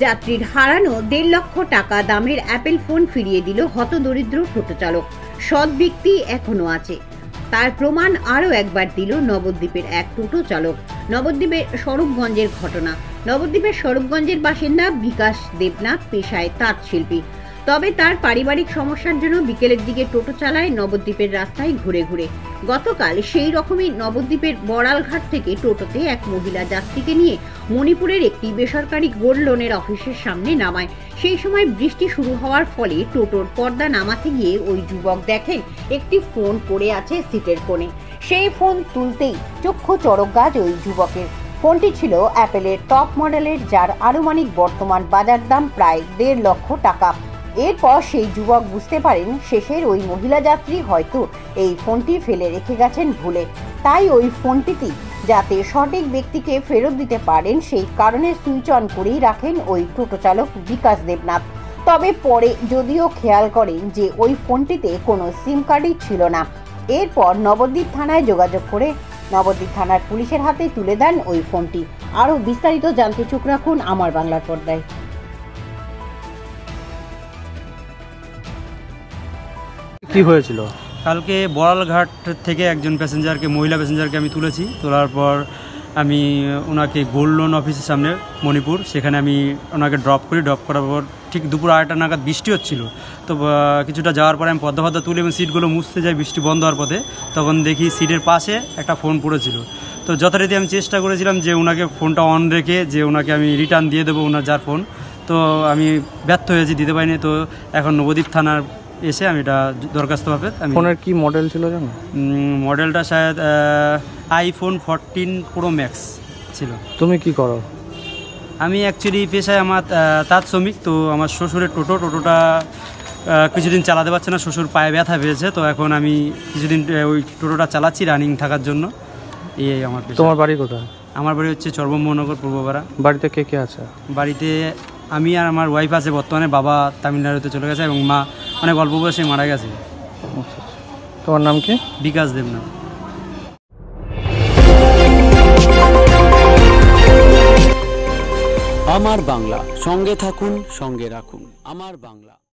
যাত্রীর হারানো ১.৫ লক্ষ টাকা দামের অ্যাপেল ফোন ফিরিয়ে দিল হতদরিদ্র টোটো চালক। সৎ ব্যক্তি এখনো আছে, তার প্রমাণ আরও একবার দিল নবদ্বীপের এক টোটো চালক। নবদ্বীপের স্বরূপগঞ্জের ঘটনা। নবদ্বীপের স্বরূপগঞ্জের বাসিন্দা বিকাশ দেবনাথ পেশায় তাঁত শিল্পী। তবে তার পারিবারিক সমস্যার জন্য বিকেলের দিকে টোটো চালায় নবদ্বীপের রাস্তায় ঘুরে ঘুরে। গতকাল সেই রকমই নবদ্বীপের বড়ালঘাট থেকে টোটোতে এক মহিলা যাত্রীকে নিয়ে মণিপুরের একটি বেসরকারি গোল্ড লোনের অফিসের সামনে নামায়। সেই সময় বৃষ্টি শুরু হওয়ার ফলে টোটোর পর্দা নামাতে গিয়ে ওই যুবক দেখেন একটি ফোন পড়ে আছে সিটের কোণে। সেই ফোন তুলতেই চক্ষু চড়ক গাছ ওই যুবকের। ফোনটি ছিল অ্যাপেলের টপ মডেলের, যার আনুমানিক বর্তমান বাজার দাম প্রায় ১.৫ লক্ষ টাকা। এরপর সেই যুবক বুঝতে পারেন শেষের ওই মহিলা যাত্রী হয়তো এই ফোনটি ফেলে রেখে গেছেন ভুলে। তাই ওই ফোনটিতে যাতে সঠিক ব্যক্তিকে ফেরত দিতে পারেন সেই কারণে সুইচ অন করেই রাখেন ওই টোটো চালক বিকাশ দেবনাথ। তবে পরে যদিও খেয়াল করেন যে ওই ফোনটিতে কোনো সিম কার্ডই ছিল না। এরপর নবদ্বীপ থানায় যোগাযোগ করে নবদ্বীপ থানার পুলিশের হাতে তুলে দেন ওই ফোনটি। আরও বিস্তারিত জানতে চোখ রাখুন আমার বাংলার পর্দায়। কি হয়েছিল? কালকে বড়ালঘাট থেকে একজন মহিলা প্যাসেঞ্জারকে আমি তুলেছি। তোলার পর আমি ওনাকে গোল্ড লোন অফিসের সামনে মণিপুর, সেখানে আমি ওনাকে ড্রপ করার পর ঠিক দুপুর 2টা নাগাদ বৃষ্টি হচ্ছিল। তো কিছুটা যাওয়ার পরে আমি পদ্মা তুলে এবং সিটগুলো মুছতে যাই বৃষ্টি বন্ধ হওয়ার পথে, তখন দেখি সিটের পাশে একটা ফোন পড়েছিল। তো যথারীতি আমি চেষ্টা করেছিলাম যে ওনাকে ফোনটা অন রেখে যে ওনাকে আমি রিটার্ন দিয়ে দেবো ওনার যার ফোন। তো আমি ব্যর্থ হয়েছি, দিতে পারিনি। তো এখন নবদ্বীপ থানার এসে আমি এটা দরখাস্তভাবে। ফোনের কি মডেল ছিল জানো? মডেলটা শায়দ iPhone 14 Pro Max ছিল। তুমি কি করো? আমি অ্যাকচুয়ালি পেশায় আমার তাঁত শ্রমিক। তো আমার শ্বশুরের টোটোটা কিছুদিন চালাতে পারছে না, শ্বশুর পায়ে ব্যথা পেয়েছে। তো এখন আমি কিছুদিন ওই টোটোটা চালাচ্ছি রানিং থাকার জন্য। এই আমার পেশা। তোমার বাড়ি কোথায়? আমার বাড়ি হচ্ছে চর্বমোহনগর পূর্বপাড়া। বাড়িতে কে কে আছে? বাড়িতে আমি আর আমার ওয়াইফ আছে। বর্তমানে বাবা তামিলনাড়ুতে চলে গেছে এবং মা অনেক অল্প বয়সে মারা গেছে। আচ্ছা, তোমার নাম কি? বিকাশ দেবনাথ। আমার বাংলা, সঙ্গে থাকুন, সঙ্গে রাখুন। আমার বাংলা।